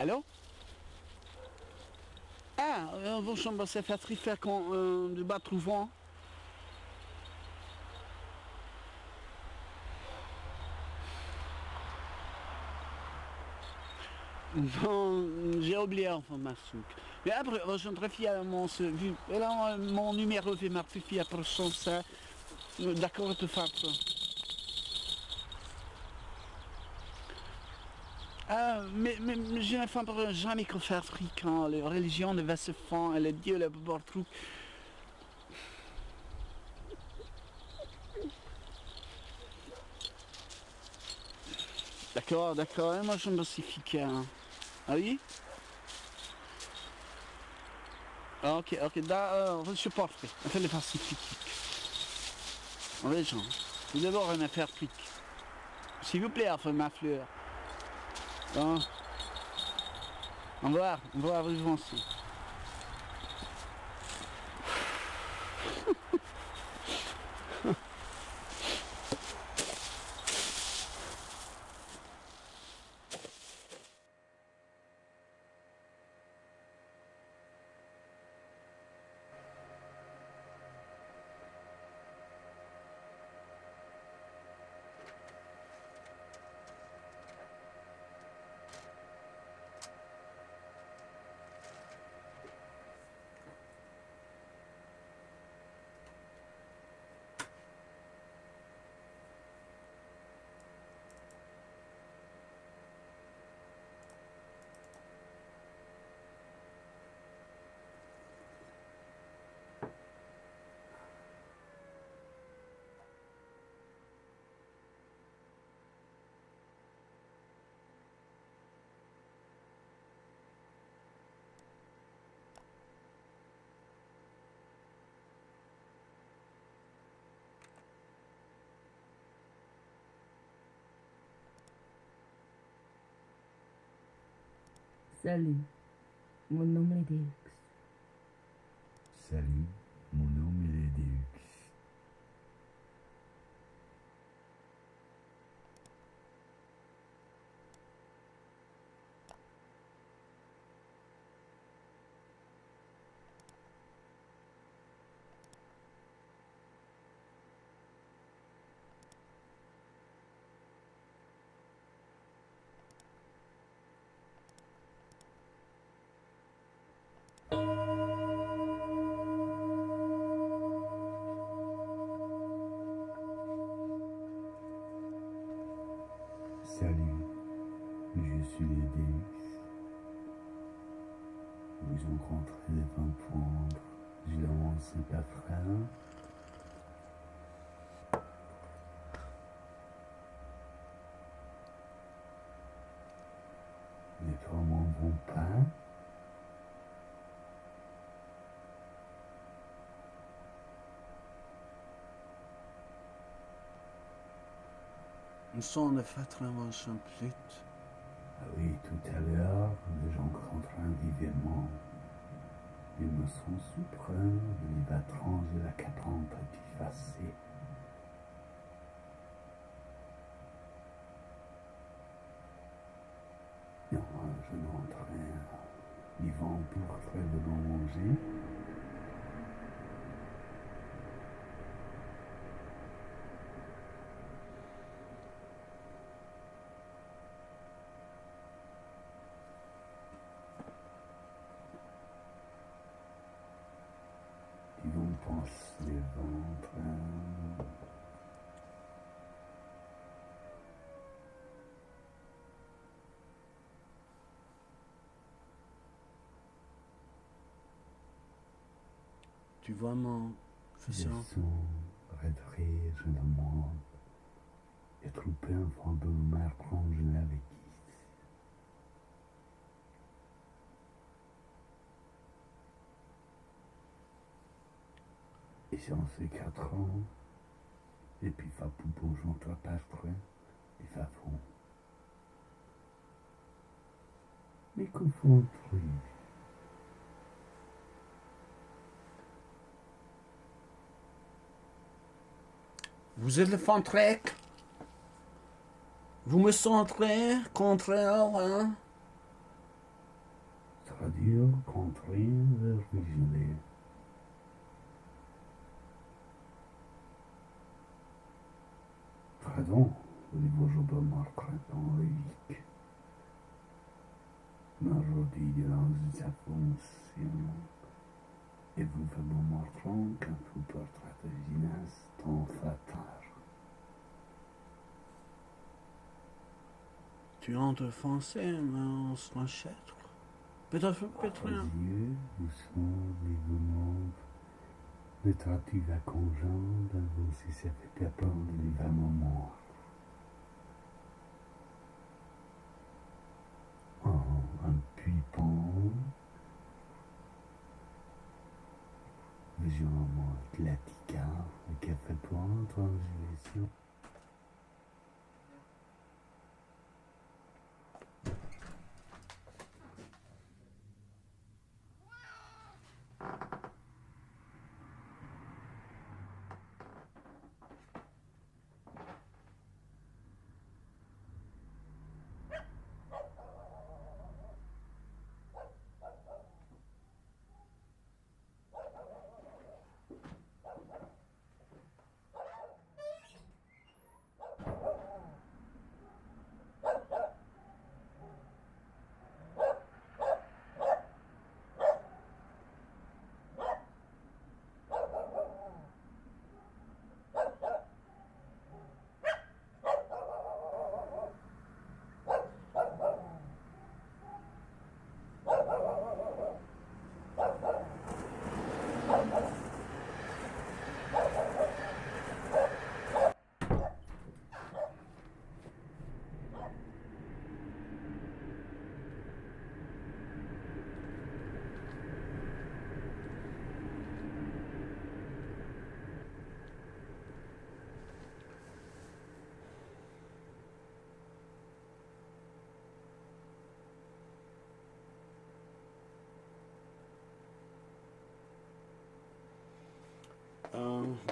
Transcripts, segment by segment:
Allô? Ah, vos chambres s'est fait faire de bas trouvant. Non, j'ai oublié enfin ma souque. Mais après, je ne refais à mon vu. Et là, mon numéro de ma fille après ça. D'accord, te faire ça. Ah, mais j'ai une femme pour jamais que faire fréquent. La religion ne va se faire, le Dieu, le bord truc. D'accord, d'accord, et moi je me suis fiqué. Hein. Ah oui? Ah, ok, ok, je suis parfait. On fait le pacifique. Oui, Jean. Tout d'abord, une affaire fric. S'il vous plaît, enfin, ma fleur. Bon, on va arriver ensemble. Salut, mon nom est Dix. Salut, mon nom est Deux. Salut, je suis les Deux. Vous rencontrez les vents poindre, je lance un pafrin. Les trois m'en vont pas. Nous sommes de fait un flûte. Ah oui, tout à l'heure, les gens rencontrent vivement. Ils me sont suprêmes, les battrons de la capante effacée. Non, je n'entrais, ils vont pour très de manger. Ils vont penser les ventres. Tu vois mon Ils faisant. sont retraits, je demande. Et trouper un fond de mer prolongé avec qui. Et si on fait 4 ans, et puis fa poupon j'entre pas très, et fa fond. Mais qu'au fond, truc. Vous êtes le fantrek? Vous me centrez, contraire, hein? traduire contre le rigoler. Pardon, voulez-vous marquer dans le vic. Marodie de l'anxiété et vous vous montrons qu'un peu portrait de jeunesse tant fatal. Tu entres français, mais on se rachète. Peut-être rien. Vos yeux vous sont vivement le traduit à conjoint dans vos si ça fait apprendre vivement mort. Un puits-pont, visuellement atlética, le café point, translation.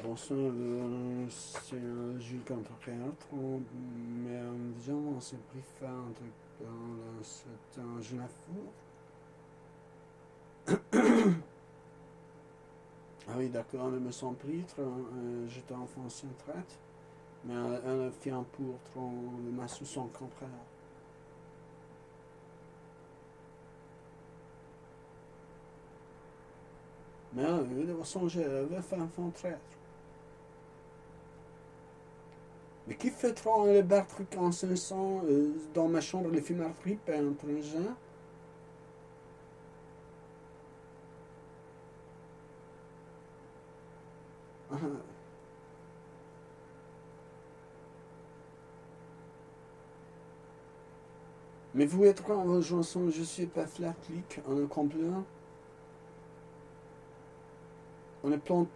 Bonsoir, c'est Jules Contre-Théâtre, mais disons, on s'est pris fin un truc c'est un Genafour. Ah oui, d'accord, elle me semble pritre, j'étais en fonction de traite, mais elle a fait un pour le massou son contraire. Mais de toute façon, j'avais fait un fond traître. Mais qui fait trop le bar truc en 500 dans ma chambre, les films à fripe et un train. Mais vous êtes quoi en votre chanson? Je suis pas flat clic en un complet. On est plante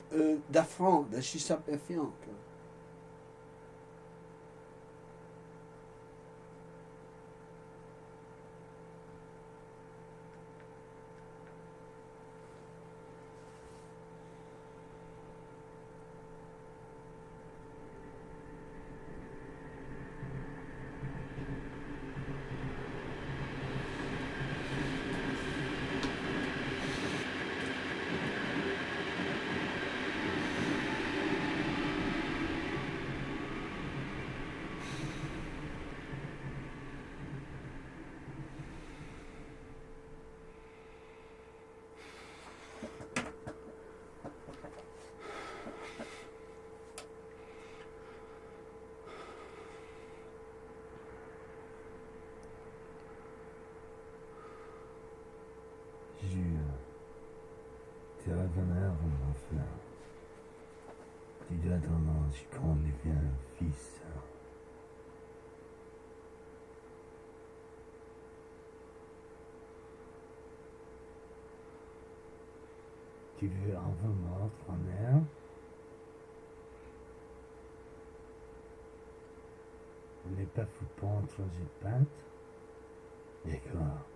d'affront, d'achissa perfiant. Tu revenais en enfant. Tu dois t'en qu'on devient un fils. Tu veux enfin mordre en air? On n'est pas foutu entre les pattes. D'accord.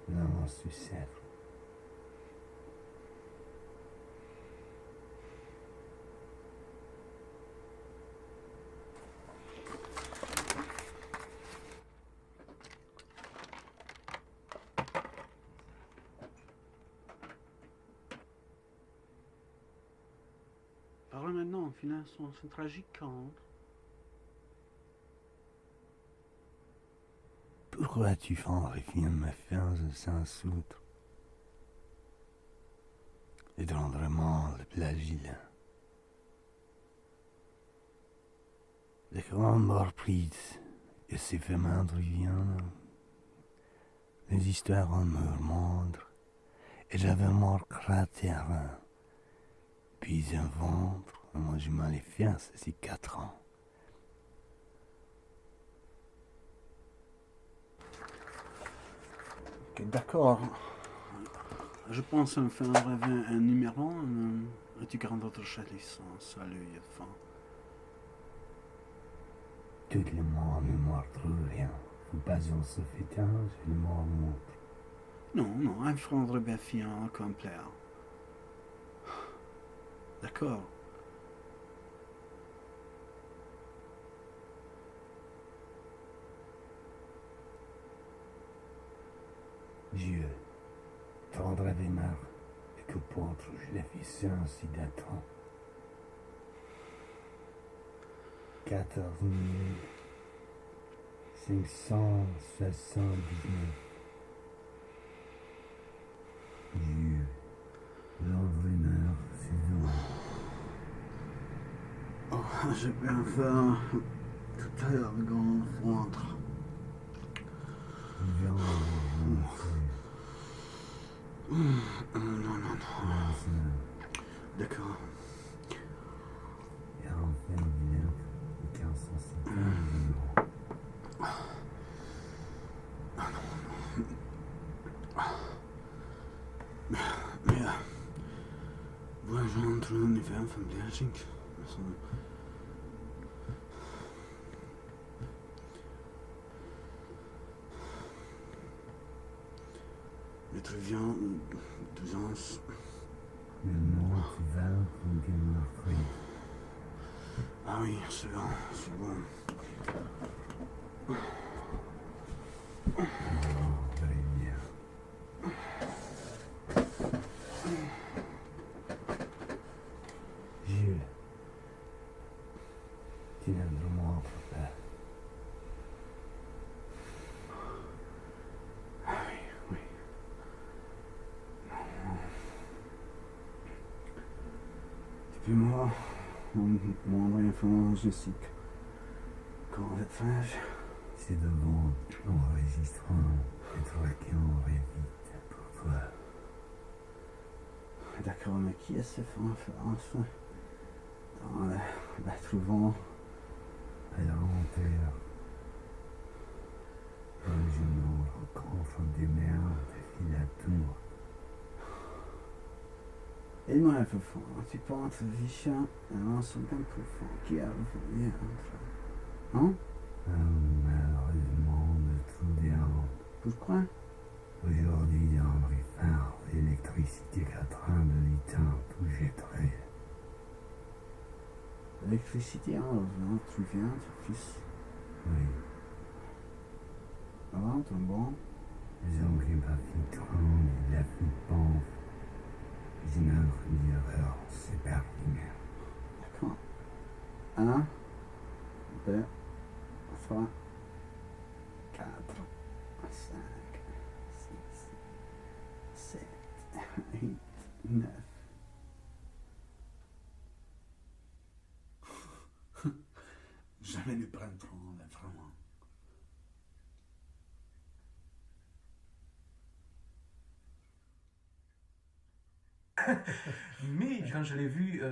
Non, on sucette. Parle maintenant, finalement, c'est tragique quand. Pourquoi tu fendrais bien ma fiance sans soutre et de rendre mal le plagile? De grandes reprises et ses femmes viennent, les histoires en murmure, et j'avais mort cratère, puis un ventre, moi je m'en les fiance, c'est 4 ans. Ok, d'accord. Je pense en faire un numéro, tu gardes votre chalice, salut, enfin. Toutes les morts ne meurent rien. Faut pas en se fêter, c'est le mort montre. Non, un franc bien fiant, complet. D'accord. Dieu, tendre des marres, et que pour je l'ai fait ainsi d'attendre. 14 579. Dieu, l'entraîneur, c'est loin. Oh, j'ai bien faim. Tout à l'heure, quand on rentre. Non. D'accord. Et enfin, il y a 1550 Mais moi, j'entre dans l'univers familial. Mais très bien, 12 ans. Le nom qui va pour gagner leur fruit. Ah oui, c'est bon, c'est bon. Très bien. Jules, tu n'as vraiment pas. Ah oui. Depuis moi, mon enfant, Jessica. Quand on va être sage. C'est devant l'enregistrement et toi qui en vite pour toi. D'accord, mais qui est-ce que enfin dans la trouvant À la hauteur, un genou rencontre des merdes et la tour. Et moi un peu fort, tu penses Vichin, un second peu fort qui a voulu entre. Hein? Malheureusement, de tout dérange. Pourquoi? Aujourd'hui, dans les phares, l'électricité qu'à train de l'éteindre, tout jetterait. L'électricité, hein, tu viens, tu fils. Oui, Ah, t'es bon? les hommes qui partent la flippant. J'ai une erreur, c'est perdu. D'accord. 1, 2, 3, 4, 5, 6, 7, 8, 9. Jamais du printemps, là, vraiment. Mais quand je l'ai vu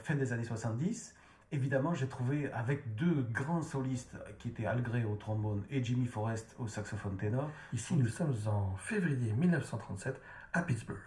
fin des années 70, évidemment, j'ai trouvé avec deux grands solistes qui étaient Al Gray au trombone et Jimmy Forrest au saxophone ténor. Ici, nous sommes en février 1937 à Pittsburgh.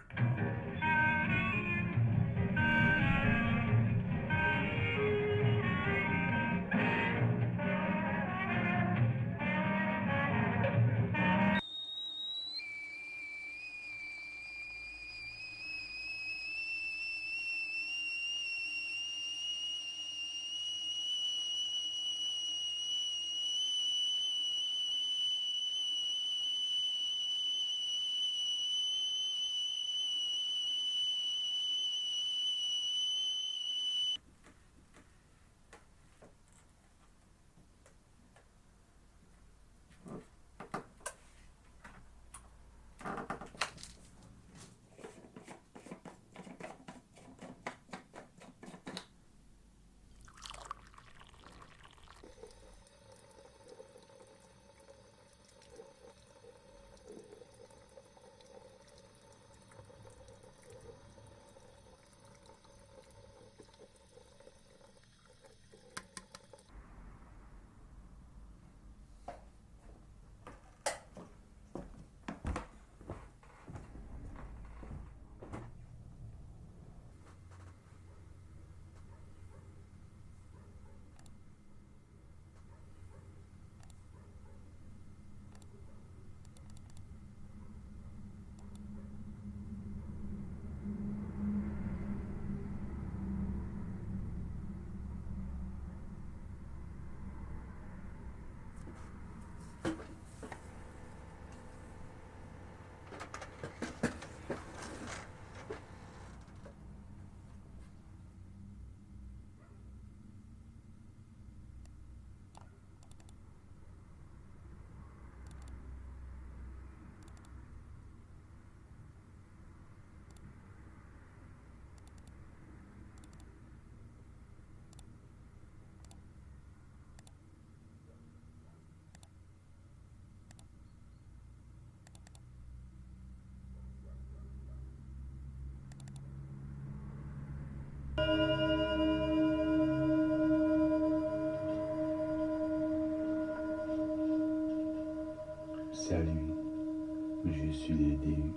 Je suis les Deux.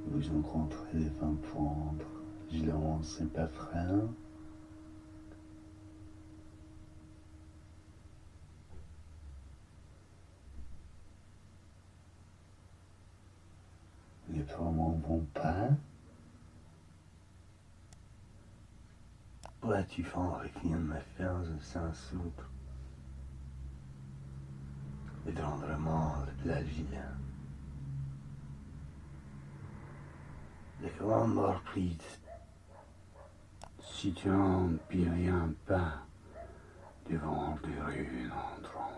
Vous rencontrez les vents prendre, je leur lance un pas frein. Les promenades vont pas. Ouais, tu ferais rien de me faire, je sens soutre. Et tendrement de la vie. Les grandes reprises. Si tu n'en viens pas devant les rues entrant.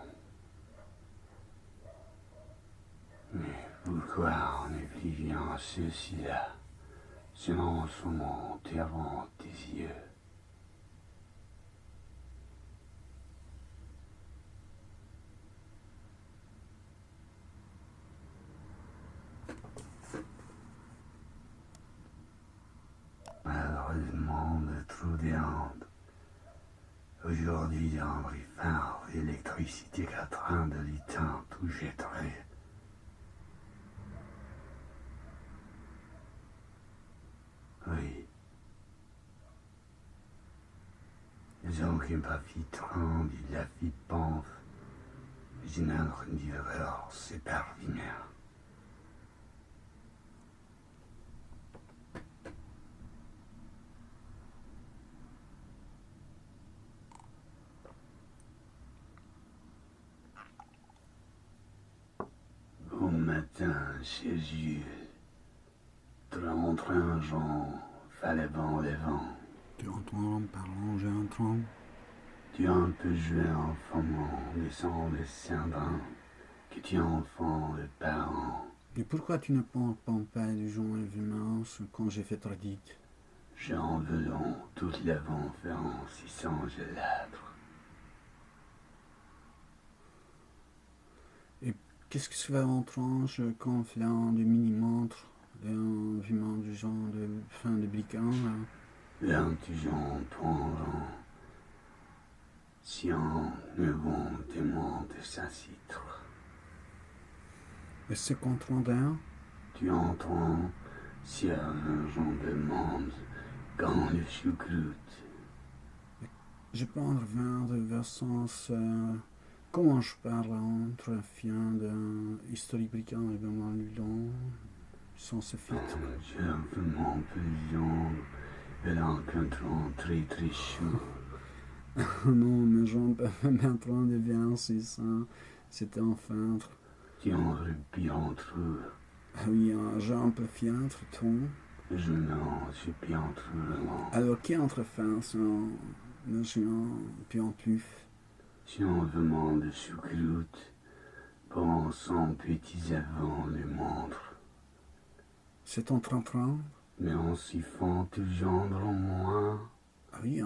Mais pourquoi on est vivant ceci-là, sinon seulement devant tes yeux? Malheureusement, le trou d'Inde. Aujourd'hui, Henri Favre, l'électricité 4 ans de l'éteindre tout jetterait. Oui. Les gens qui m'ont fait tremble, il a fait penf. Je n'ai rien dit alors, c'est parvinaire. Bon matin, chez Jules. 31 gens, fallait vent les vents. Tu entends parlant, j'ai un train. Tu as un peu joué en formant, laissant les cendrins, que tu enfants les parents. Et pourquoi tu ne prends pas du joint humain quand j'ai fait tradite? J'ai en velant toute la conférence, si sans gelâtre. Et qu'est-ce que tu fais en tranche quand fait un demi-montre, un humain du genre de fin de bricant? L'intuition pendant, si on ne vont démonte sa citre. Et c'est contre d'un? Tu entends, si un gens demande, quand le choucroute. Je prends vers de versance. Comment je parle entre un fien d'un historique bricant et d'un ludon sans ce filtre? J'ai un peu mon paysan, et l'encontrant très très chou. Non, mais j'en peux pas mettre en devient si ça. C'était un feintre. Tu en repis entre eux. Ah oui, j'ai un peu fientre, ton. Je non, je suis entre eux. Alors, qui entre fin sans le géant, puis en plus? Si on demande de choucroute, pour son petits avant le montre. C'est ton train-train? Mais on s'y font tout gendre en moi. Ah oui,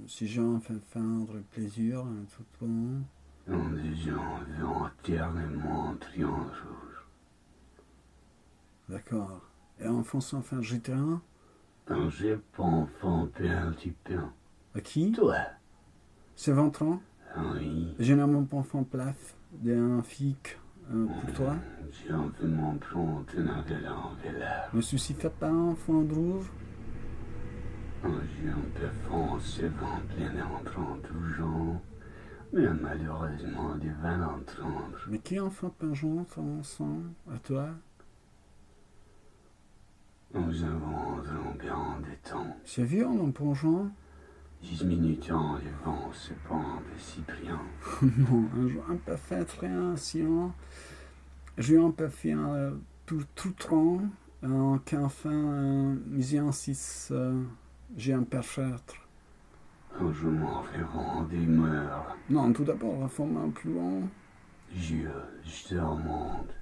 si j'en fais feindre plaisir, tout bon. On des gens vont éternellement triangle rouge. D'accord. Et en fonçant faire jeter un? Un j'ai pas enfant un petit peu. À qui? Toi? C'est ventrant? Oui. Généralement pas enfant plaf, d'un fic pour toi? J'ai un peu mon plomb de l'enveloppe. Ne soucie pas enfant de rouge? J'ai un peu foncé vent plein entrant tout genre. Mais malheureusement, des vents entrants. Mais qui enfant pingeon ensemble à toi? Nous avons un bien des temps. C'est vieux en plongeant? 10 minutes en les vents se pendent Cyprien. Non, un jour un peu fait rien, sinon. J'ai un peu fait tout tronc, qu'un fin, j'ai un 6, j'ai un perfêtre. Je m'en fais vendre des meurs. Non, tout d'abord, la forme un plus long. Je te remonte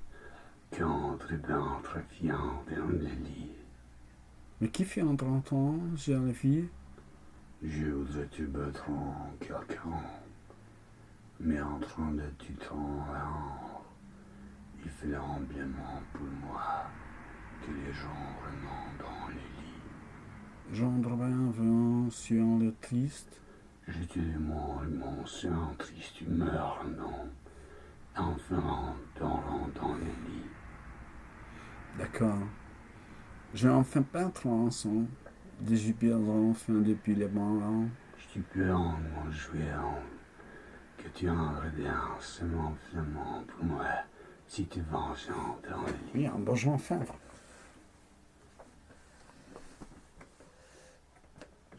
qu'entre entre fiant dans le lit. Mais qui fait en 30 ans, j'ai la vie? Je voudrais te battre en quelqu'un, mais en train de tu t'en rendre, il fait l'emblement pour moi que les gens remontent dans les lits. Gendre bien sur le triste. Je te demande mon sein triste humeur, non, enfin dans D'accord. J'ai enfin peintre ensemble. Des jupons enfin depuis les blancs. Tu peux en jouer que tu ingredients seulement finalement pour moi si tu venges dans le lit. Oui, un bon j'en fais.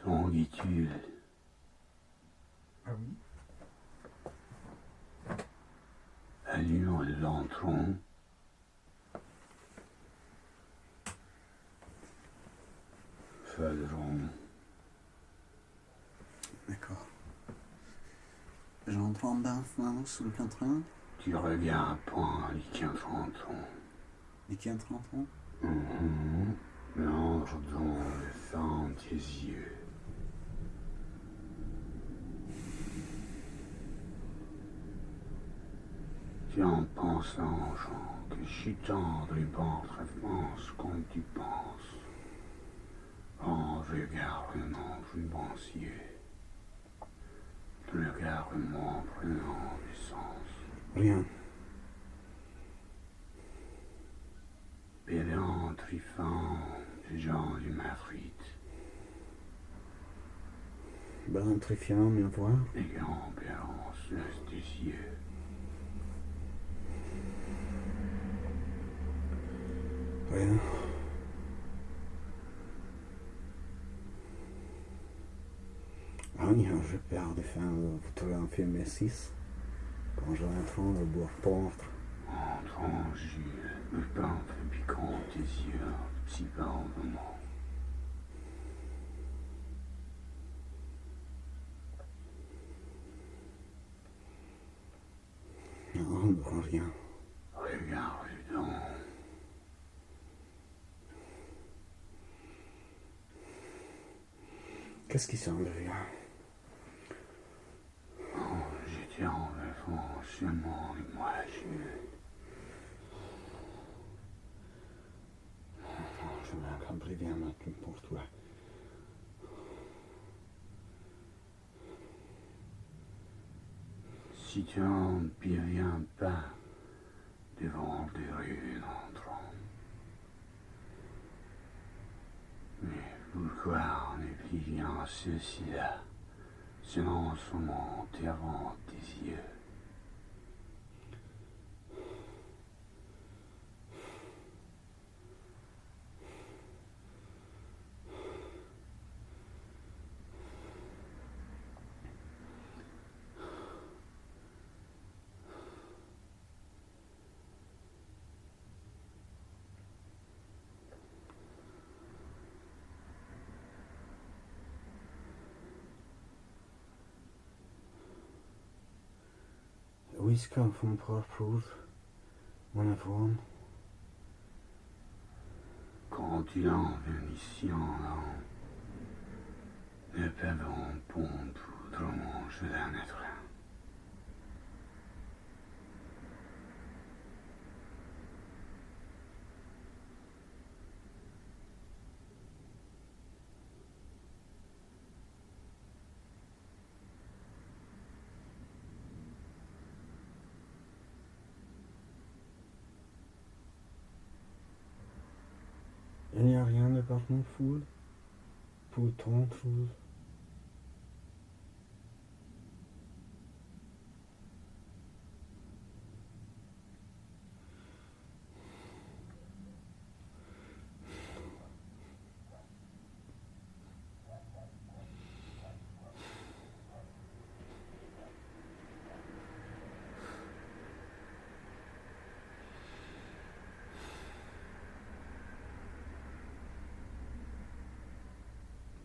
Ton guitule. Ah oui. Allumons le lantron. Feuilleron. D'accord. J'entre en bain sous le 80. Tu regardes point les 40 ans. Les 40 ans. L'ange dans le fond de tes yeux. Tu en penses l'ange que je suis tendre et bon réponse comme tu penses. Ange regarde un ange bon yeux. Regarde-moi prenant du sens. Rien. Pédant trifant de gens du Madrid. Ben, trifiant, bien voir. Les grands pérons laissent des yeux. Rien. Ah oui, je perds des fins de trouver un film 6 quand j'ai en train de boire portre. Entrant, Jules, me peintre piquant tes yeux, si bardement. Non, rien. Regarde donc. Qu'est-ce qui semble bien? J'étais en enfant seulement et moi, Jules. Je m'ai compris bien maintenant pour toi. Si tu n'en viens pas devant des rues entrant. Mais pourquoi ne plus bien ceci-là, sinon seulement devant tes yeux? Whisky van Parproef, mon avon. Quand tu en viens ici en l'an, ne peuvent pondre autrement je la naître. Il n'y a rien de par mon foule pour ton trouve.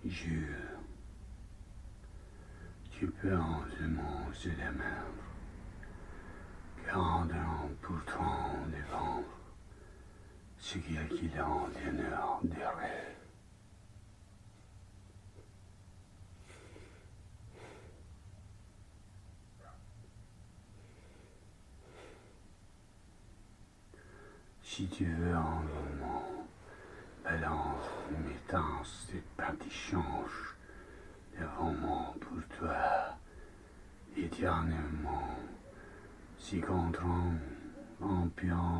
Jure, tu peux en manger la merde, gardant pourtant les vendre, ce qui est qu'il en l'honneur des rêves. Si tu veux un moment, balance mes danses de pas d'échange, devant moi pour toi, éternellement, si contraint, en piant